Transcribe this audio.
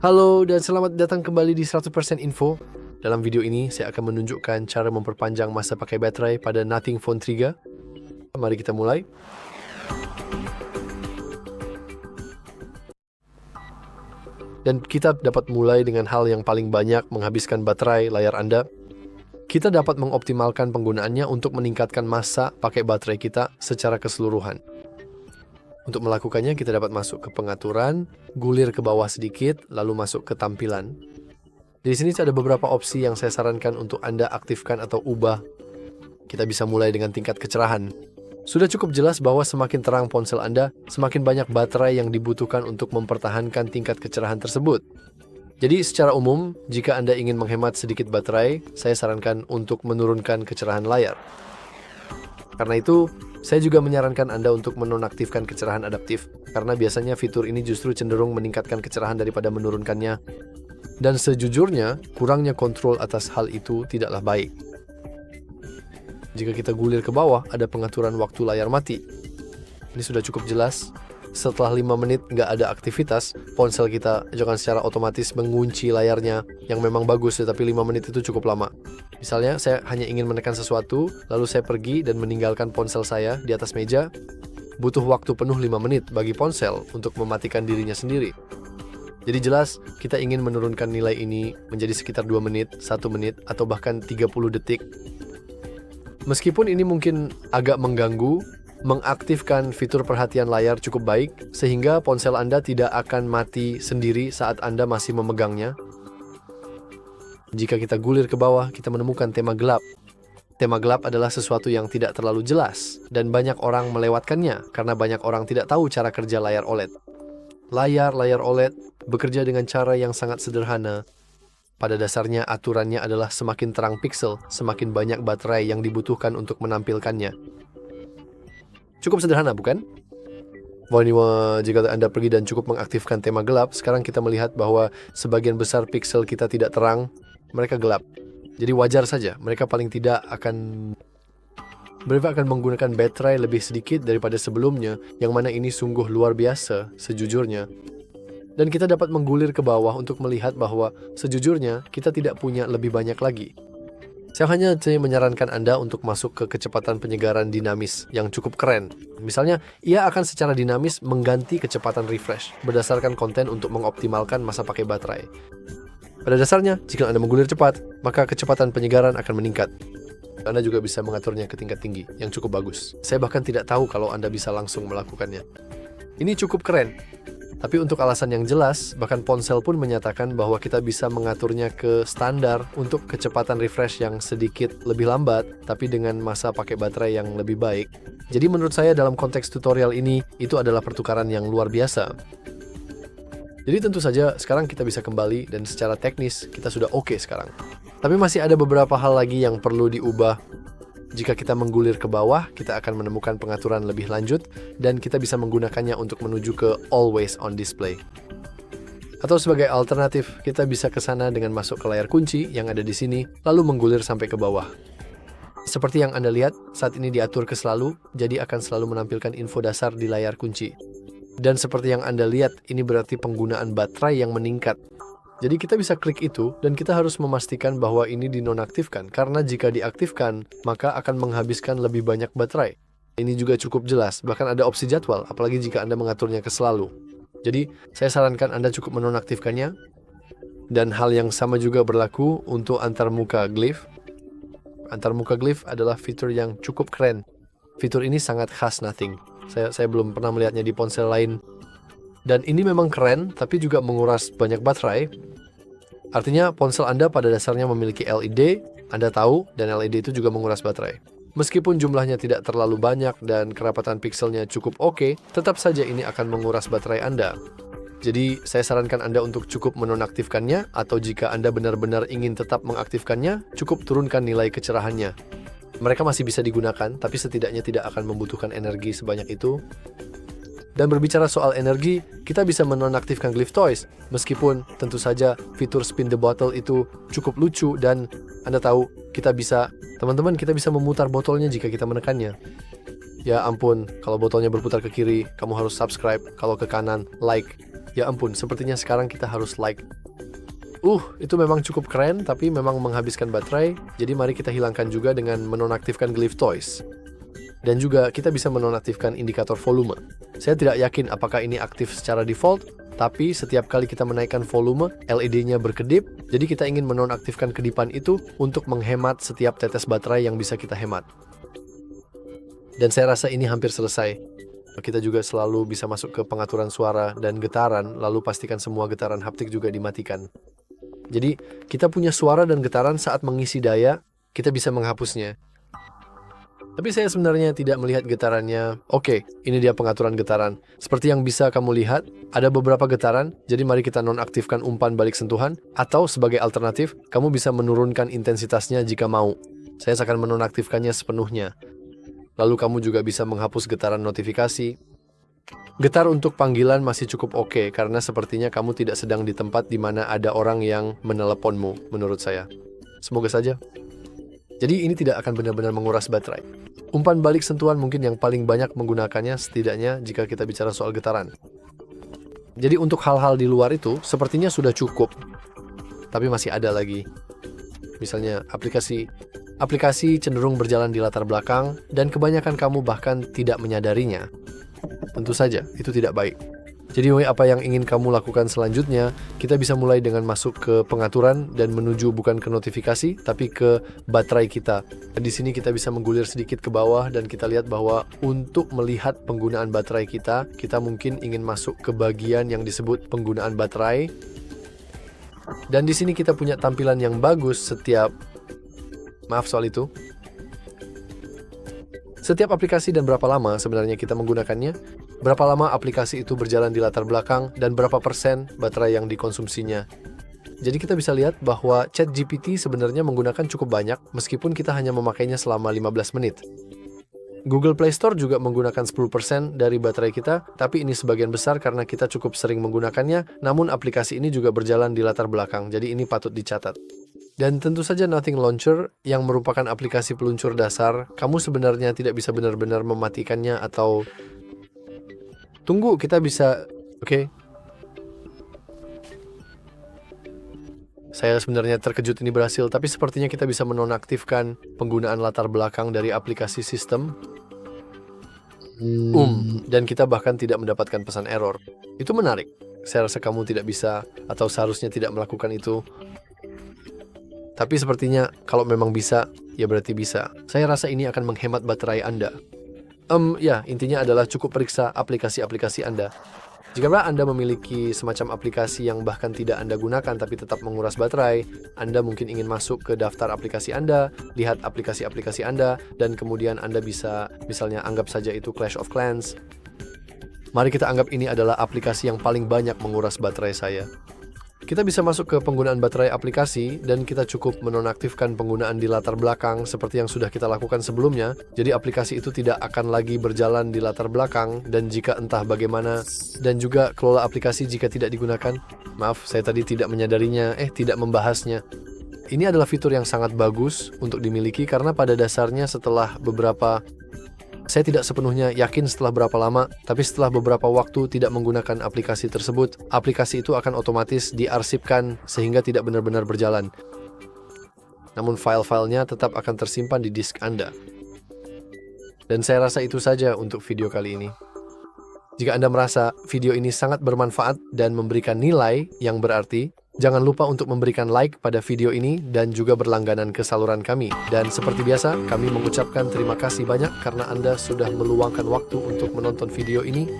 Halo dan selamat datang kembali di 100% Info. Dalam video ini saya akan menunjukkan cara memperpanjang masa pakai baterai pada Nothing Phone 3. Mari kita mulai. Dan kita dapat mulai dengan hal yang paling banyak menghabiskan baterai layar Anda. Kita dapat mengoptimalkan penggunaannya untuk meningkatkan masa pakai baterai kita secara keseluruhan. Untuk melakukannya, kita dapat masuk ke pengaturan, gulir ke bawah sedikit, lalu masuk ke tampilan. Di sini ada beberapa opsi yang saya sarankan untuk Anda aktifkan atau ubah. Kita bisa mulai dengan tingkat kecerahan. Sudah cukup jelas bahwa semakin terang ponsel Anda, semakin banyak baterai yang dibutuhkan untuk mempertahankan tingkat kecerahan tersebut. Jadi secara umum, jika Anda ingin menghemat sedikit baterai, saya sarankan untuk menurunkan kecerahan layar. Karena itu, saya juga menyarankan Anda untuk menonaktifkan kecerahan adaptif, karena biasanya fitur ini justru cenderung meningkatkan kecerahan daripada menurunkannya. Dan sejujurnya, kurangnya kontrol atas hal itu tidaklah baik. Jika kita gulir ke bawah, ada pengaturan waktu layar mati. Ini sudah cukup jelas. Setelah 5 menit nggak ada aktivitas, ponsel kita akan secara otomatis mengunci layarnya, yang memang bagus, tetapi 5 menit itu cukup lama. Misalnya, saya hanya ingin menekan sesuatu, lalu saya pergi dan meninggalkan ponsel saya di atas meja. Butuh waktu penuh 5 menit bagi ponsel untuk mematikan dirinya sendiri. Jadi jelas, kita ingin menurunkan nilai ini menjadi sekitar 2 menit, 1 menit, atau bahkan 30 detik. Meskipun ini mungkin agak mengganggu, mengaktifkan fitur perhatian layar cukup baik, sehingga ponsel Anda tidak akan mati sendiri saat Anda masih memegangnya. Jika kita gulir ke bawah, kita menemukan tema gelap. Tema gelap adalah sesuatu yang tidak terlalu jelas, dan banyak orang melewatkannya karena banyak orang tidak tahu cara kerja layar OLED. Layar OLED bekerja dengan cara yang sangat sederhana. Pada dasarnya, aturannya adalah semakin terang piksel, semakin banyak baterai yang dibutuhkan untuk menampilkannya. Cukup sederhana, bukan? Jika Anda pergi dan cukup mengaktifkan tema gelap, sekarang kita melihat bahwa sebagian besar piksel kita tidak terang, mereka gelap. Jadi wajar saja, mereka paling tidak akan menggunakan baterai lebih sedikit daripada sebelumnya, yang mana ini sungguh luar biasa, sejujurnya. Dan kita dapat menggulir ke bawah untuk melihat bahwa sejujurnya kita tidak punya lebih banyak lagi. Saya hanya menyarankan Anda untuk masuk ke kecepatan penyegaran dinamis yang cukup keren. Misalnya, ia akan secara dinamis mengganti kecepatan refresh berdasarkan konten untuk mengoptimalkan masa pakai baterai. Pada dasarnya, jika Anda menggulir cepat, maka kecepatan penyegaran akan meningkat. Anda juga bisa mengaturnya ke tingkat tinggi, yang cukup bagus. Saya bahkan tidak tahu kalau Anda bisa langsung melakukannya. Ini cukup keren. Tapi untuk alasan yang jelas, bahkan ponsel pun menyatakan bahwa kita bisa mengaturnya ke standar untuk kecepatan refresh yang sedikit lebih lambat, tapi dengan masa pakai baterai yang lebih baik. Jadi menurut saya dalam konteks tutorial ini, itu adalah pertukaran yang luar biasa. Jadi tentu saja sekarang kita bisa kembali dan secara teknis kita sudah oke sekarang. Tapi masih ada beberapa hal lagi yang perlu diubah. Jika kita menggulir ke bawah, kita akan menemukan pengaturan lebih lanjut dan kita bisa menggunakannya untuk menuju ke Always on Display. Atau sebagai alternatif, kita bisa ke sana dengan masuk ke layar kunci yang ada di sini, lalu menggulir sampai ke bawah. Seperti yang Anda lihat, saat ini diatur ke selalu, jadi akan selalu menampilkan info dasar di layar kunci. Dan seperti yang Anda lihat, ini berarti penggunaan baterai yang meningkat. Jadi kita bisa klik itu dan kita harus memastikan bahwa ini dinonaktifkan karena jika diaktifkan maka akan menghabiskan lebih banyak baterai. Ini juga cukup jelas, bahkan ada opsi jadwal apalagi jika Anda mengaturnya ke selalu. Jadi saya sarankan Anda cukup menonaktifkannya. Dan hal yang sama juga berlaku untuk antarmuka glyph. Antarmuka glyph adalah fitur yang cukup keren. Fitur ini sangat khas Nothing. Saya belum pernah melihatnya di ponsel lain. Dan ini memang keren, tapi juga menguras banyak baterai. Artinya ponsel Anda pada dasarnya memiliki LED, Anda tahu, dan LED itu juga menguras baterai. Meskipun jumlahnya tidak terlalu banyak dan kerapatan pikselnya cukup oke, tetap saja ini akan menguras baterai Anda. Jadi saya sarankan Anda untuk cukup menonaktifkannya, atau jika Anda benar-benar ingin tetap mengaktifkannya, cukup turunkan nilai kecerahannya. Mereka masih bisa digunakan, tapi setidaknya tidak akan membutuhkan energi sebanyak itu. Dan berbicara soal energi, kita bisa menonaktifkan Glyph Toys, meskipun tentu saja fitur spin the bottle itu cukup lucu dan Anda tahu, teman-teman kita bisa memutar botolnya jika kita menekannya. Ya ampun, kalau botolnya berputar ke kiri, kamu harus subscribe, kalau ke kanan, like. Ya ampun, sepertinya sekarang kita harus like. Itu memang cukup keren, tapi memang menghabiskan baterai. Jadi mari kita hilangkan juga dengan menonaktifkan Glyph Toys. Dan juga kita bisa menonaktifkan indikator volume. Saya tidak yakin apakah ini aktif secara default, tapi setiap kali kita menaikkan volume, LED-nya berkedip. Jadi kita ingin menonaktifkan kedipan itu untuk menghemat setiap tetes baterai yang bisa kita hemat. Dan saya rasa ini hampir selesai. Kita juga selalu bisa masuk ke pengaturan suara dan getaran, lalu pastikan semua getaran haptik juga dimatikan. Jadi, kita punya suara dan getaran saat mengisi daya, kita bisa menghapusnya. Tapi saya sebenarnya tidak melihat getarannya. Oke, ini dia pengaturan getaran. Seperti yang bisa kamu lihat, ada beberapa getaran, jadi mari kita nonaktifkan umpan balik sentuhan, atau sebagai alternatif, kamu bisa menurunkan intensitasnya jika mau. Saya akan menonaktifkannya sepenuhnya. Lalu kamu juga bisa menghapus getaran notifikasi. Getar untuk panggilan masih cukup oke, karena sepertinya kamu tidak sedang di tempat di mana ada orang yang meneleponmu, menurut saya. Semoga saja. Jadi ini tidak akan benar-benar menguras baterai. Umpan balik sentuhan mungkin yang paling banyak menggunakannya, setidaknya jika kita bicara soal getaran. Jadi untuk hal-hal di luar itu, sepertinya sudah cukup. Tapi masih ada lagi. Misalnya aplikasi cenderung berjalan di latar belakang, dan kebanyakan kamu bahkan tidak menyadarinya. Tentu saja, itu tidak baik. Jadi apa yang ingin kamu lakukan selanjutnya, kita bisa mulai dengan masuk ke pengaturan dan menuju bukan ke notifikasi, tapi ke baterai kita. Dan di sini kita bisa menggulir sedikit ke bawah dan kita lihat bahwa untuk melihat penggunaan baterai kita mungkin ingin masuk ke bagian yang disebut penggunaan baterai. Dan di sini kita punya tampilan yang bagus maaf soal itu. Setiap aplikasi dan berapa lama sebenarnya kita menggunakannya, berapa lama aplikasi itu berjalan di latar belakang, dan berapa persen baterai yang dikonsumsinya. Jadi kita bisa lihat bahwa ChatGPT sebenarnya menggunakan cukup banyak, meskipun kita hanya memakainya selama 15 menit. Google Play Store juga menggunakan 10% dari baterai kita, tapi ini sebagian besar karena kita cukup sering menggunakannya, namun aplikasi ini juga berjalan di latar belakang, jadi ini patut dicatat. Dan tentu saja Nothing Launcher yang merupakan aplikasi peluncur dasar, kamu sebenarnya tidak bisa benar-benar mematikannya atau... Tunggu, kita bisa... Oke. Saya sebenarnya terkejut ini berhasil, tapi sepertinya kita bisa menonaktifkan penggunaan latar belakang dari aplikasi sistem. Dan kita bahkan tidak mendapatkan pesan error. Itu menarik. Saya rasa kamu tidak bisa atau seharusnya tidak melakukan itu. Tapi sepertinya kalau memang bisa, ya berarti bisa. Saya rasa ini akan menghemat baterai Anda. Intinya adalah cukup periksa aplikasi-aplikasi Anda. Jika Anda memiliki semacam aplikasi yang bahkan tidak Anda gunakan tapi tetap menguras baterai, Anda mungkin ingin masuk ke daftar aplikasi Anda, lihat aplikasi-aplikasi Anda, dan kemudian Anda bisa, misalnya anggap saja itu Clash of Clans. Mari kita anggap ini adalah aplikasi yang paling banyak menguras baterai saya. Kita bisa masuk ke penggunaan baterai aplikasi dan kita cukup menonaktifkan penggunaan di latar belakang seperti yang sudah kita lakukan sebelumnya. Jadi aplikasi itu tidak akan lagi berjalan di latar belakang dan jika entah bagaimana, dan juga kelola aplikasi jika tidak digunakan. Maaf, saya tadi tidak menyadarinya, tidak membahasnya. Ini adalah fitur yang sangat bagus untuk dimiliki karena pada dasarnya saya tidak sepenuhnya yakin setelah berapa lama, tapi setelah beberapa waktu tidak menggunakan aplikasi tersebut, aplikasi itu akan otomatis diarsipkan sehingga tidak benar-benar berjalan. Namun file-filenya tetap akan tersimpan di disk Anda. Dan saya rasa itu saja untuk video kali ini. Jika Anda merasa video ini sangat bermanfaat dan memberikan nilai yang berarti, jangan lupa untuk memberikan like pada video ini dan juga berlangganan ke saluran kami. Dan seperti biasa, kami mengucapkan terima kasih banyak karena Anda sudah meluangkan waktu untuk menonton video ini.